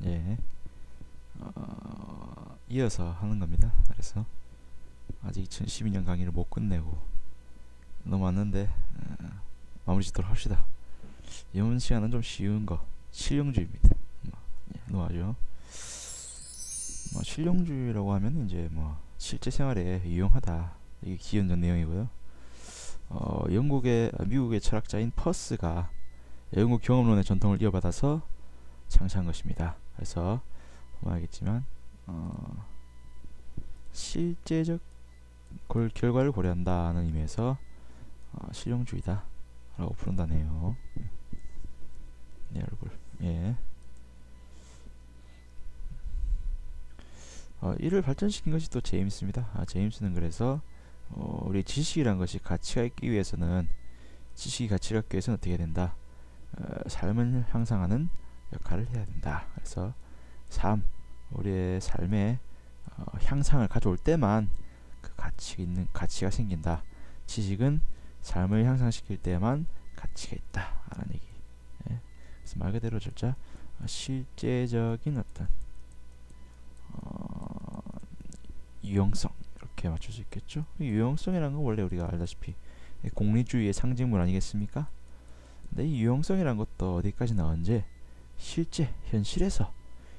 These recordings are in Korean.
예, 이어서 하는 겁니다. 그래서 아직 2012년 강의를 못 끝내고 너무 많는데 마무리 짓도록 합시다. 이번 시간은 좀 쉬운 거 실용주의입니다. 놓아죠. 실용주의라고 하면 이제 실제 생활에 유용하다, 이게 기본적 내용이고요. 미국의 철학자인 퍼스가 영국 경험론의 전통을 이어받아서 창시한 것입니다. 그래서 보면 알겠지만 실제적 결과를 고려한다는 의미에서 실용주의다 라고 부른다네요. 네, 얼굴. 예. 이를 발전시킨 것이 또 제임스입니다. 제임스는 그래서 우리 지식이란 것이 가치가 있기 위해서는, 지식이 가치를 갖기 위해서는 어떻게 해야 된다? 삶을 향상하는 역할을 해야 된다. 그래서 우리의 삶에 향상을 가져올 때만 그 가치가 생긴다. 지식은 삶을 향상시킬 때만 가치가 있다 라는 얘기. 예. 그래서 말 그대로 진짜 실제적인 어떤 유용성, 이렇게 맞출 수 있겠죠. 유용성이라는 건 원래 우리가 알다시피 공리주의의 상징물 아니겠습니까? 근데 이 유용성이라는 것도 어디까지나 언제 실제 현실에서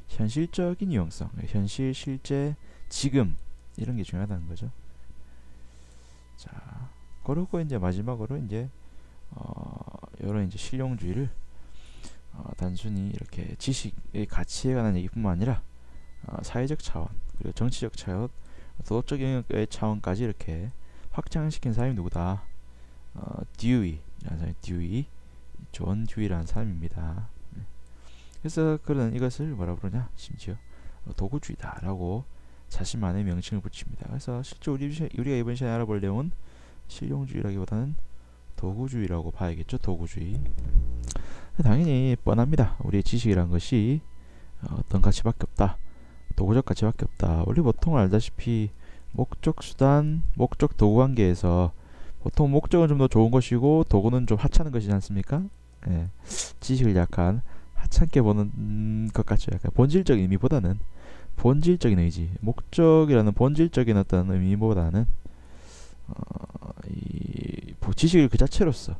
현실적인 유용성, 현실, 실제, 지금, 이런 게 중요하다는 거죠. 자, 그리고 이제 마지막으로 이제 이런 이제 실용주의를 단순히 이렇게 지식의 가치에 관한 얘기뿐만 아니라 사회적 차원, 그리고 정치적 차원, 도덕적 영역의 차원까지 이렇게 확장시킨 사람이 누구다? 듀이라는 사람이, 존 듀이라는 사람입니다. 그래서 그는 이것을 뭐라 부르냐? 심지어 도구주의다라고 자신만의 명칭을 붙입니다. 그래서 실제 우리가 이번 시간에 알아볼 내용은 실용주의라기보다는 도구주의라고 봐야겠죠. 도구주의. 당연히 뻔합니다. 우리의 지식이란 것이 어떤 가치밖에 없다. 도구적 가치밖에 없다. 우리 보통 알다시피 목적, 수단, 목적, 도구 관계에서 보통 목적은 좀 더 좋은 것이고 도구는 좀 하찮은 것이지 않습니까? 예. 지식을 약간 하찮게 보는 것 같죠. 약간 본질적인 의미보다는 본질적인 의지, 목적이라는 본질적인 어떤 의미보다는 이 지식을 그 자체로서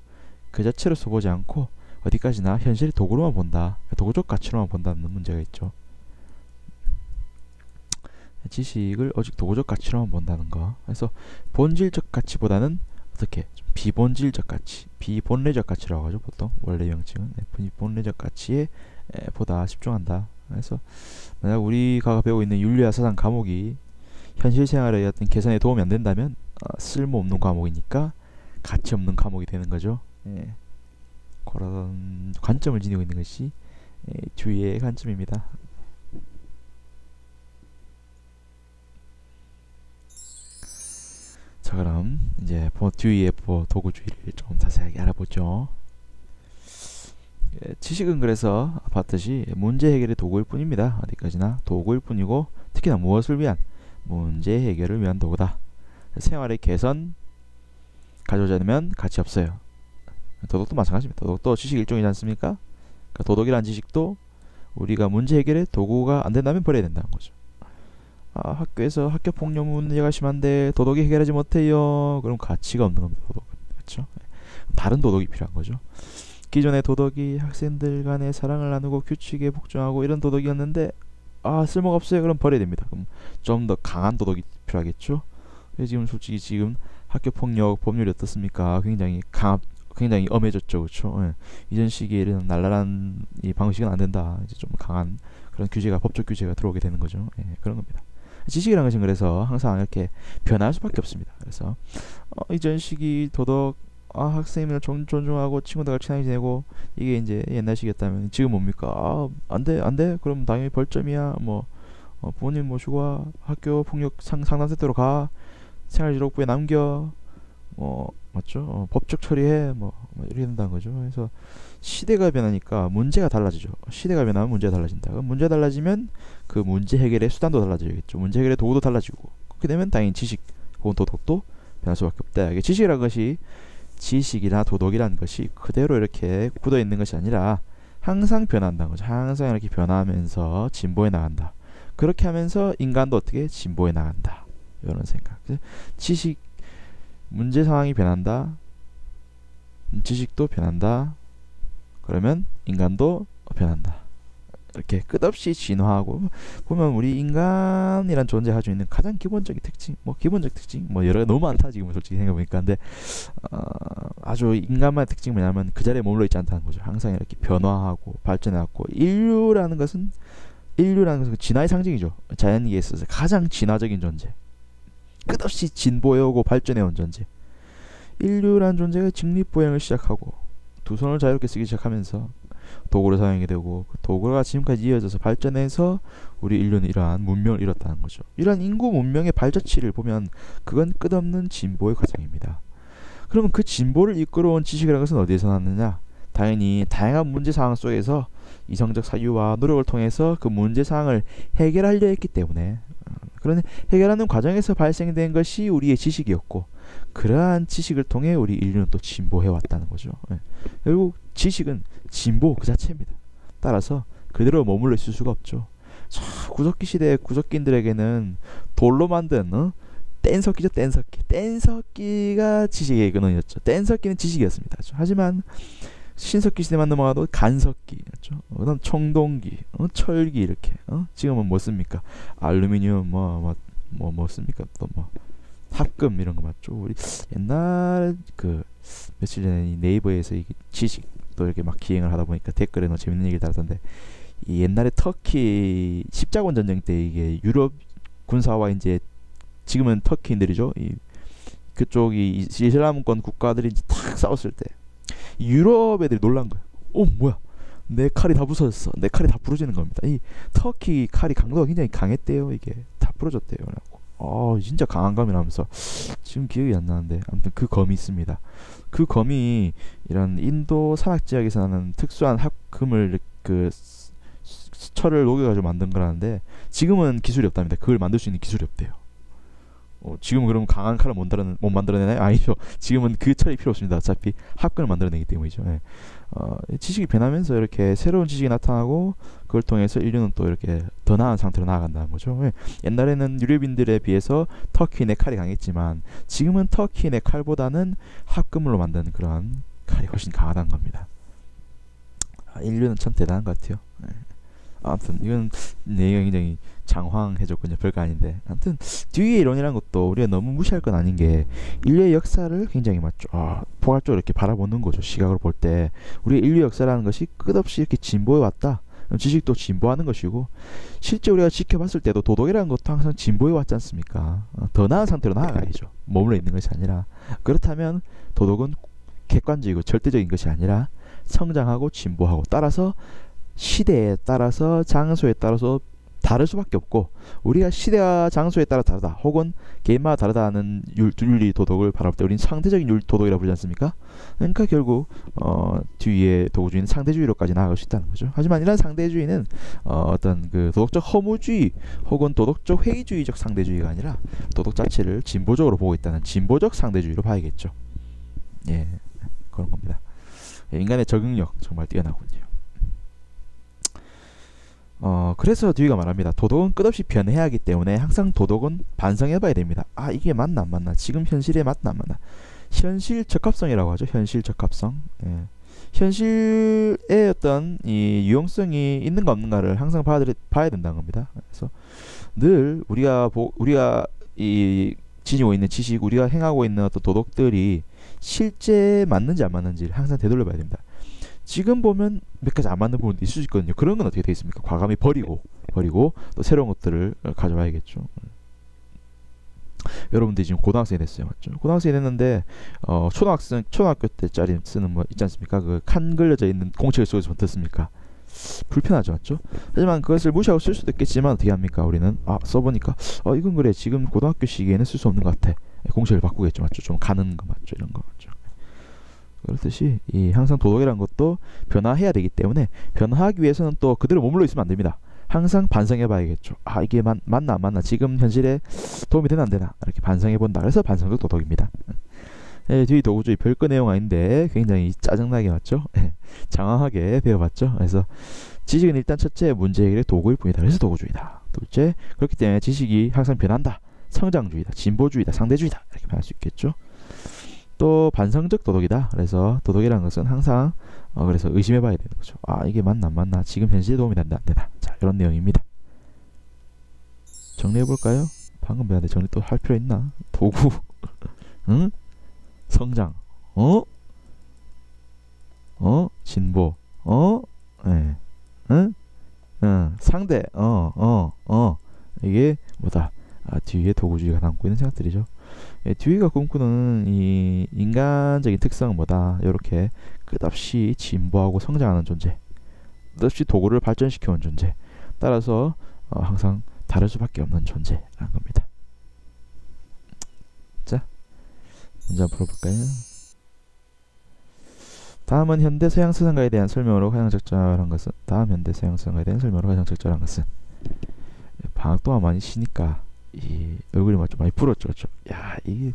보지 않고 어디까지나 현실의 도구로만 본다, 도구적 가치로만 본다는 문제가 있죠. 지식을 오직 도구적 가치로만 본다는 거. 그래서 본질적 가치보다는 어떻게 좀 비본질적 가치, 비본래적 가치라고 하죠. 보통 원래 명칭은 비본래적 가치에 보다 집중한다. 그래서 만약 우리가 배우고 있는 윤리와 사상 과목이 현실 생활의 어떤 개선에 도움이 안 된다면 쓸모없는 과목이니까 가치 없는 과목이 되는 거죠. 예. 그런 관점을 지니고 있는 것이 주의의 관점입니다. 자, 그럼 이제 듀이의 도구주의를 좀 자세하게 알아보죠. 지식은 그래서 봤듯이 문제 해결의 도구일 뿐입니다. 어디까지나 도구일 뿐이고, 특히나 무엇을 위한? 문제 해결을 위한 도구다. 생활의 개선 가져오자면 가치 없어요. 도덕도 마찬가지입니다. 도덕도 지식 일종이지 않습니까? 그러니까 도덕이란 지식도 우리가 문제 해결의 도구가 안 된다면 버려야 된다는 거죠. 학교에서 학교 폭력 문제가 심한데 도덕이 해결하지 못해요. 그럼 가치가 없는 겁니다. 도덕은. 그렇죠? 다른 도덕이 필요한 거죠. 기존의 도덕이 학생들 간의 사랑을 나누고 규칙에 복종하고 이런 도덕이었는데 쓸모가 없어요. 그럼 버려야 됩니다. 그럼 좀 더 강한 도덕이 필요하겠죠. 지금 솔직히 지금 학교 폭력 법률이 어떻습니까? 굉장히 엄해졌죠. 그렇죠? 예. 이전 시기에 이런 날라란 이 방식은 안 된다. 이제 좀 강한 그런 법적 규제가 들어오게 되는 거죠. 예, 그런 겁니다. 지식이라는 것은 그래서 항상 이렇게 변할 수밖에 없습니다. 그래서 이전 시기 도덕, 학생을 존중하고 친구들과 친하게 지내고, 이게 이제 옛날 시기였다면 지금 뭡니까? 안 돼. 그럼 당연히 벌점이야. 부모님 모시고 학교 폭력 상담센터로 가. 생활기록부에 남겨. 맞죠? 법적 처리해. 이렇게 된다는 거죠. 그래서 시대가 변하니까 문제가 달라지죠. 시대가 변하면 문제가 달라진다. 그럼 문제가 달라지면 그 문제 해결의 수단도 달라지겠죠. 문제 해결의 도구도 달라지고, 그렇게 되면 당연히 지식 혹은 도덕도 변할 수밖에 없다. 이게 지식이라는 것이, 지식이나 도덕이라는 것이 그대로 이렇게 굳어 있는 것이 아니라 항상 변한다는 거죠. 항상 이렇게 변하면서 진보해 나간다. 그렇게 하면서 인간도 어떻게 진보해 나간다. 이런 생각. 지식 문제 상황이 변한다. 지식도 변한다. 그러면 인간도 변한다. 이렇게 끝없이 진화하고 보면 우리 인간이란 존재가 가지고 있는 가장 기본적인 특징, 기본적 특징, 여러 너무 많다 지금 솔직히 생각해보니까. 근데 아주 인간만의 특징이 뭐냐면 그 자리에 머물러 있지 않다는 거죠. 항상 이렇게 변화하고 발전해왔고 인류라는 것은 진화의 상징이죠. 자연계에 있어서 가장 진화적인 존재, 끝없이 진보해오고 발전해온 존재. 인류라는 존재가 직립보행을 시작하고 두 손을 자유롭게 쓰기 시작하면서 도구를 사용하게 되고 그 도구가 지금까지 이어져서 발전해서 우리 인류는 이러한 문명을 이뤘다는 거죠. 이러한 인구 문명의 발자취를 보면 그건 끝없는 진보의 과정입니다. 그러면 그 진보를 이끌어온 지식이라는 것은 어디에서 났느냐? 당연히 다양한 문제 상황 속에서 이성적 사유와 노력을 통해서 그 문제 상황을 해결하려 했기 때문에 그런 해결하는 과정에서 발생된 것이 우리의 지식이었고 그러한 지식을 통해 우리 인류는 또 진보해 왔다는 거죠. 결국 지식은 진보 그 자체입니다. 따라서 그대로 머물러 있을 수가 없죠. 구석기 시대 구석기인들에게는 돌로 만든 뗀석기죠. 뗀석기가 지식의 근원이었죠. 뗀석기는 지식이었습니다. 하지만 신석기 시대만 넘어가도 간석기였죠. 그다음 청동기, 철기 이렇게. 지금은 뭐 씁니까? 알루미늄 뭐 씁니까? 또 합금 이런 거 맞죠? 우리 옛날 그 며칠 전에 이 네이버에서 이 지식 또 이렇게 막 기행을 하다 보니까 댓글에 너무 재밌는 얘기를 달았던데 이 옛날에 터키 십자군 전쟁 때 이게 유럽 군사와 이제 지금은 터키인들이죠. 이 그쪽이 이슬람권 국가들이 이제 탁 싸웠을 때 유럽 애들이 놀란 거예요. 뭐야? 내 칼이 다 부서졌어. 내 칼이 다 부러지는 겁니다. 이 터키 칼이 강도가 굉장히 강했대요. 이게 다 부러졌대요. 그래갖고 진짜 강한 감이라면서 지금 기억이 안 나는데 아무튼 그 검이 있습니다. 그 검이 이런 인도 산악 지역에서 나는 특수한 합금을 그 철을 녹여가지고 만든 거라는데 지금은 기술이 없답니다. 그걸 만들 수 있는 기술이 없대요. 지금은 그럼 강한 칼을 못 만들어내나요? 아니죠. 지금은 그 철이 필요 없습니다. 어차피 합금을 만들어내기 때문이죠. 지식이 변하면서 이렇게 새로운 지식이 나타나고 그걸 통해서 인류는 또 이렇게 더 나은 상태로 나아간다는 거죠. 옛날에는 유럽인들에 비해서 터키인의 칼이 강했지만 지금은 터키인의 칼보다는 합금으로 만든 그런 칼이 훨씬 강하다는 겁니다. 인류는 참 대단한 것 같아요. 아무튼 이건 내용이 굉장히 장황해졌군요. 별거 아닌데 아무튼 듀이의 이론이라는 것도 우리가 너무 무시할 건 아닌 게 인류의 역사를 굉장히 포괄적으로 이렇게 바라보는 거죠. 시각으로 볼 때 우리의 인류 역사라는 것이 끝없이 이렇게 진보해 왔다. 지식도 진보하는 것이고 실제 우리가 지켜봤을 때도 도덕이라는 것도 항상 진보해 왔지 않습니까? 더 나은 상태로 나아가야죠. 머물러 있는 것이 아니라. 그렇다면 도덕은 객관적이고 절대적인 것이 아니라 성장하고 진보하고 따라서 시대에 따라서 장소에 따라서 다를 수밖에 없고 우리가 시대와 장소에 따라 다르다 혹은 개인마다 다르다는 윤리 도덕을 바라볼 때 우리는 상대적인 윤리 도덕이라고 부르지 않습니까? 그러니까 결국 뒤에 도구주의는 상대주의로까지 나아갈 수 있다는 거죠. 하지만 이런 상대주의는 어떤 그 도덕적 허무주의 혹은 도덕적 회의주의적 상대주의가 아니라 도덕 자체를 진보적으로 보고 있다는 진보적 상대주의로 봐야겠죠. 예, 그런 겁니다. 인간의 적응력 정말 뛰어나군요. 그래서 듀이가 말합니다. 도덕은 끝없이 변해야 하기 때문에 항상 도덕은 반성해봐야 됩니다. 이게 맞나 안 맞나? 지금 현실에 맞나 안 맞나? 현실 적합성이라고 하죠. 현실 적합성. 현실의 어떤 이 유용성이 있는가 없는가를 항상 봐야 된다는 겁니다. 그래서 늘 우리가 지니고 있는 지식, 우리가 행하고 있는 어떤 도덕들이 실제 맞는지 안 맞는지를 항상 되돌려봐야 됩니다. 지금 보면 몇 가지 안 맞는 부분도 있을 수 있거든요. 그런 건 어떻게 되어 있습니까? 과감히 버리고 또 새로운 것들을 가져와야겠죠. 여러분들이 지금 고등학생이 됐어요. 맞죠? 고등학생이 됐는데 초등학교 때짜리 쓰는 뭐 있지 않습니까? 그 칸 그려져 있는 공책 속에서 어떻습니까? 불편하죠. 맞죠? 하지만 그것을 무시하고 쓸 수도 있겠지만 어떻게 합니까? 우리는 써보니까 이건 그래 지금 고등학교 시기에는 쓸 수 없는 것 같아. 공책을 바꾸겠죠. 맞죠? 좀 가는 거 맞죠? 이런 거 맞죠? 그렇듯이 항상 도덕이라는 것도 변화해야 되기 때문에 변화하기 위해서는 또 그대로 머물러 있으면 안 됩니다. 항상 반성해 봐야겠죠. 이게 맞나 안 맞나, 지금 현실에 도움이 되나 안 되나 이렇게 반성해 본다. 그래서 반성적 도덕입니다. 뒤 도구주의 별거 내용 아닌데 굉장히 짜증나게 맞죠? 장황하게 배워봤죠? 그래서 지식은 일단 첫째 문제 해결의 도구일 뿐이다. 그래서 도구주의다. 둘째, 그렇기 때문에 지식이 항상 변한다. 성장주의다. 진보주의다. 상대주의다. 이렇게 말할 수 있겠죠? 또 반성적 도덕이다. 그래서 도덕이라는 것은 항상 그래서 의심해봐야 되는 거죠. 아, 이게 맞나 안 맞나? 지금 현실에 도움이 된다 안 되나? 자, 이런 내용입니다. 정리해볼까요? 방금 배웠는데 정리 또 할 필요 있나? 도구 응? 성장 진보 예. 응? 상대 이게 뭐다? 아, 뒤에 도구주의가 담고 있는 생각들이죠. 뒤가 꿈꾸는 이 인간적인 특성은 뭐다? 이렇게 끝없이 진보하고 성장하는 존재, 끝없이 도구를 발전시켜온 존재, 따라서 항상 다를 수밖에 없는 존재라는 겁니다. 자, 문제 한번 풀어볼까요? 다음은 현대 서양 사상가에 대한 설명으로 가장 적절한 것은 방학 동안 많이 쉬니까 이 얼굴이 좀 많이 불었죠, 그렇죠? 야, 이게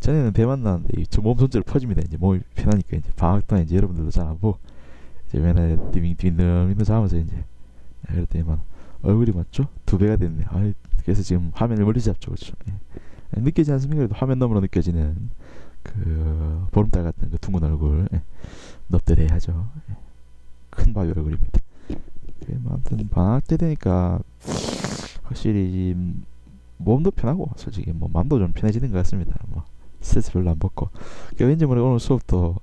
전에는 배 만나는데 저 몸 전체로 퍼집니다. 이제 몸이 편하니까 이제 방학 동안 이제 여러분들도 잘 안 보고 이제 맨날 딩딩딩딩 자면서 이제 그랬더니만 얼굴이 맞죠? 2배가 됐네. 아, 그래서 지금 화면을 멀리 잡죠, 그렇죠? 느끼지 않습니까? 그래도 화면 너머로 느껴지는 그 보름달 같은 그 둥근 얼굴, 넙대대하죠. 큰 바위 얼굴입니다. 아무튼 방학 때 되니까 확실히 몸도 편하고 솔직히 뭐 마음도 좀 편해지는 것 같습니다. 뭐 스트레스 별로 안 받고 왠지 모르게 오늘 수업도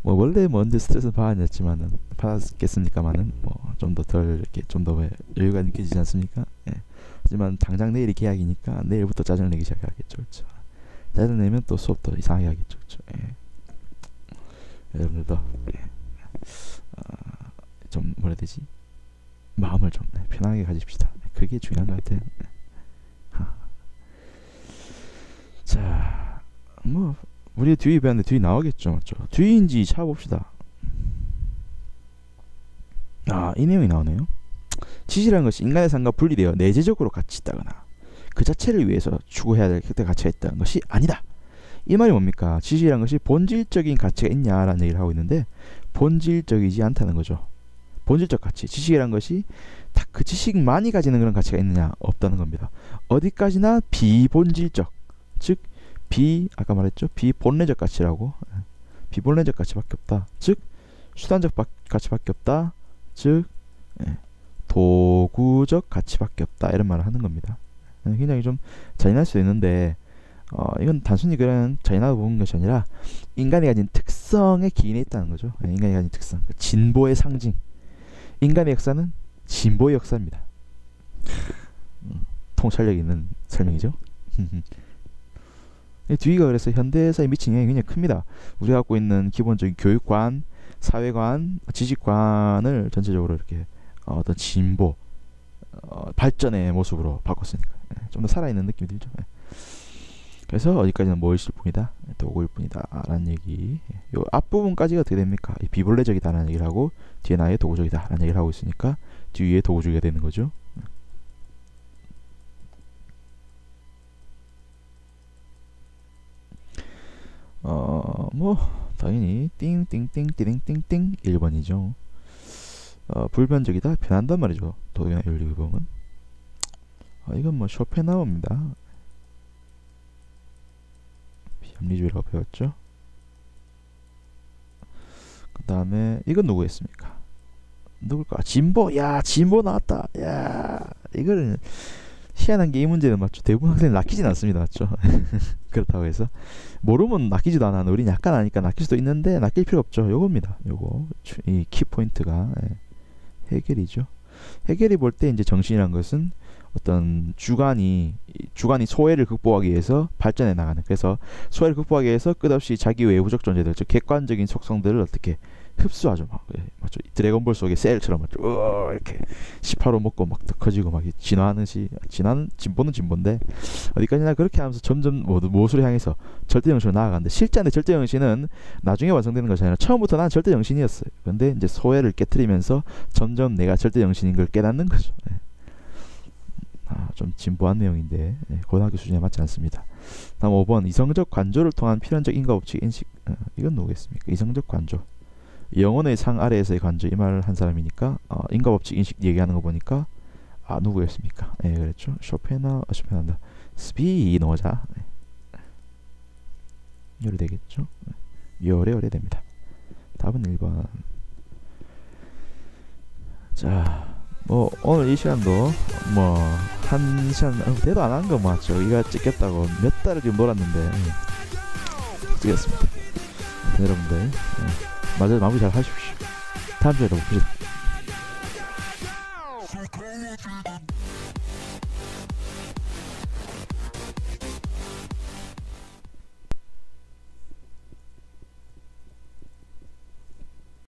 뭐 원래 언제 스트레스 받았겠습니까만은 뭐 좀 더 덜 이렇게 좀 더 여유가 느껴지지 않습니까? 하지만 당장 내일이 계약이니까 내일부터 짜증 내기 시작하겠죠, 그렇죠? 짜증 내면 또 수업도 이상하게 하겠죠, 그렇죠? 여러분들도 좀 뭐라 해야 되지? 마음을 좀 편하게 가집시다. 그게 중요한 것 같아요. 자, 뭐 우리 뒤에 배웠는데 뒤에 나오겠죠, 맞죠? 뒤인지 찾아봅시다. 아, 이 내용이 나오네요. 지식이라는 것이 인간의 삶과 분리되어 내재적으로 가치 있다거나 그 자체를 위해서 추구해야 될 그때 가치가 있다는 것이 아니다. 이 말이 뭡니까? 지식이라는 것이 본질적인 가치가 있냐라는 얘기를 하고 있는데 본질적이지 않다는 거죠. 본질적 가치, 지식이라는 것이 딱 그 지식만이 가지는 그런 가치가 있느냐? 없다는 겁니다. 어디까지나 비본질적, 즉 아까 말했죠? 비본래적 가치라고. 비본래적 가치밖에 없다. 즉 수단적 가치밖에 없다. 즉 도구적 가치밖에 없다. 이런 말을 하는 겁니다. 굉장히 좀 잔인할 수도 있는데 이건 단순히 그런 잔인하다고 보는 것이 아니라 인간이 가진 특성에 기인해 있다는 거죠. 인간이 가진 특성, 진보의 상징. 인간의 역사는 진보의 역사입니다. 통찰력 있는 설명이죠. 뒤가 그래서 현대사에 미친 영향이 굉장히 큽니다. 우리가 갖고 있는 기본적인 교육관, 사회관, 지식관을 전체적으로 이렇게 어떤 진보, 발전의 모습으로 바꿨으니까 좀 더 살아있는 느낌이 들죠. 그래서 어디까지는 뭐일 뿐이다, 도구일 뿐이다 라는 얘기. 요 앞부분까지가 어떻게 됩니까? 비본래적이다 라는 얘기를 하고 뒤에 나의 도구적이다 라는 얘기를 하고 있으니까 뒤에 도구적이가 되는 거죠. 뭐 당연히 띵띵띵띵띵띵 1번이죠. 불변적이다, 변한단 말이죠. 도덕이나 윤리 규범은. 이건 뭐 쇼펜하우입니다. 비합리주의라고 배웠죠. 그 다음에 이건 누구였습니까? 누굴까? 진보. 야, 진보 나왔다. 야, 이거는 희한한 게 이 문제는 맞죠. 대부분 학생이 낚이진 않습니다, 맞죠? 그렇다고 해서 모르면 낚이지도 않아. 우린 약간 아니까 낚일 수도 있는데 낚일 필요 없죠. 요겁니다. 요거 이 키포인트가 해겔이죠. 해겔이 볼 때 이제 정신이란 것은 어떤 주관이 소외를 극복하기 위해서 발전해 나가는, 그래서 소외를 극복하기 위해서 끝없이 자기 외부적 존재들, 즉 객관적인 속성들을 어떻게 흡수하죠. 막 맞죠? 드래곤볼 속의 셀처럼 맞죠? 이렇게 18호 먹고 막 더 커지고 막 진화하는 진보는 진보인데 어디까지나 그렇게 하면서 점점 무엇으로 향해서 절대 정신으로 나아가는데, 실제는 절대 정신은 나중에 완성되는 것이 아니라 처음부터 난 절대 정신이었어요. 근데 이제 소외를 깨트리면서 점점 내가 절대 정신인 걸 깨닫는 거죠. 좀 진보한 내용인데 고등학교 수준에 맞지 않습니다. 다음 5번 이성적 관조를 통한 필연적 인과 법칙 인식. 이건 누구겠습니까? 이성적 관조. 영혼의 상 아래에서의 관조 이 말을 한 사람이니까 인과 법칙 인식 얘기하는 거 보니까 누구였습니까? 예, 그랬죠. 쇼펜한다. 스피노자. 네. 요래 되겠죠. 요래 됩니다. 답은 1번. 자, 뭐 오늘 이 시간도 뭐 1시간 대도 안 한 거 맞죠? 이거 찍겠다고 몇 달을 지금 놀았는데 찍었습니다. 여러분들 마무리 잘 하십시오. 다음 주에 또 봅시다.